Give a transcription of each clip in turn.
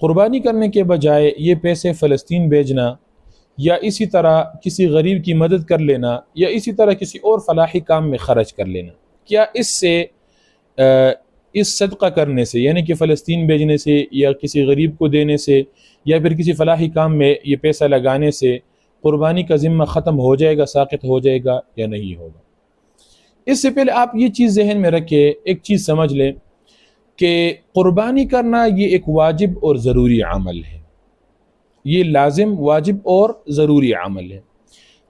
قربانی کرنے کے بجائے یہ پیسے فلسطین بھیجنا یا اسی طرح کسی غریب کی مدد کر لینا یا اسی طرح کسی اور فلاحی کام میں خرچ کر لینا، کیا اس سے اس صدقہ کرنے سے، یعنی کہ فلسطین بھیجنے سے یا کسی غریب کو دینے سے یا پھر کسی فلاحی کام میں یہ پیسہ لگانے سے قربانی کا ذمہ ختم ہو جائے گا، ساقط ہو جائے گا یا نہیں ہوگا؟ اس سے پہلے آپ یہ چیز ذہن میں رکھیں، ایک چیز سمجھ لیں کہ قربانی کرنا یہ ایک واجب اور ضروری عمل ہے، یہ لازم، واجب اور ضروری عمل ہے،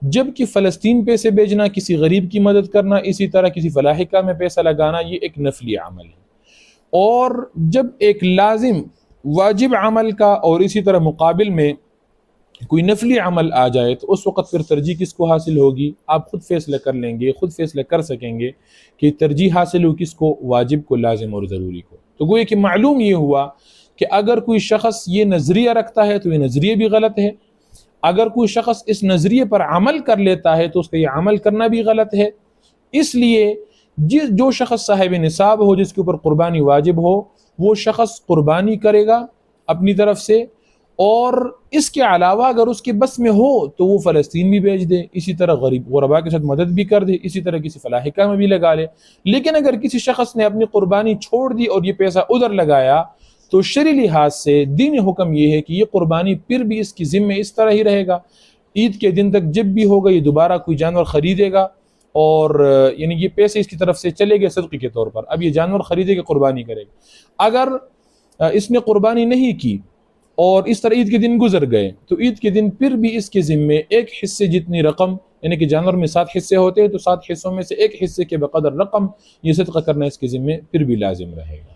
جبکہ فلسطین پیسے بھیجنا، کسی غریب کی مدد کرنا، اسی طرح کسی فلاحی کام میں پیسہ لگانا، یہ ایک نفلی عمل ہے۔ اور جب ایک لازم واجب عمل کا اور اسی طرح مقابل میں کوئی نفلی عمل آ جائے تو اس وقت پھر ترجیح کس کو حاصل ہوگی؟ آپ خود فیصلہ کر لیں گے، خود فیصلہ کر سکیں گے کہ ترجیح حاصل ہو کس کو، واجب کو، لازم اور ضروری کو۔ تو گویا کہ معلوم یہ ہوا کہ اگر کوئی شخص یہ نظریہ رکھتا ہے تو یہ نظریہ بھی غلط ہے، اگر کوئی شخص اس نظریے پر عمل کر لیتا ہے تو اس کا یہ عمل کرنا بھی غلط ہے۔ اس لیے جو شخص صاحب نصاب ہو، جس کے اوپر قربانی واجب ہو، وہ شخص قربانی کرے گا اپنی طرف سے، اور اس کے علاوہ اگر اس کے بس میں ہو تو وہ فلسطین بھی بھیج دے، اسی طرح غربا کے ساتھ مدد بھی کر دے، اسی طرح کسی فلاحی کام میں بھی لگا لے۔ لیکن اگر کسی شخص نے اپنی قربانی چھوڑ دی اور یہ پیسہ ادھر لگایا تو شرعی لحاظ سے دینی حکم یہ ہے کہ یہ قربانی پھر بھی اس کی ذمہ اس طرح ہی رہے گا، عید کے دن تک جب بھی ہوگا یہ دوبارہ کوئی جانور خریدے گا، اور یعنی یہ پیسے اس کی طرف سے چلے گئے صدقے کے طور پر، اب یہ جانور خریدے گا، قربانی کرے گا۔ اگر اس نے قربانی نہیں کی اور اس طرح عید کے دن گزر گئے تو عید کے دن پھر بھی اس کے ذمے ایک حصے جتنی رقم، یعنی کہ جانور میں 7 حصے ہوتے ہیں تو 7 حصوں میں سے ایک حصے کے بقدر رقم یہ صدقہ کرنا اس کے ذمے پھر بھی لازم رہے گا۔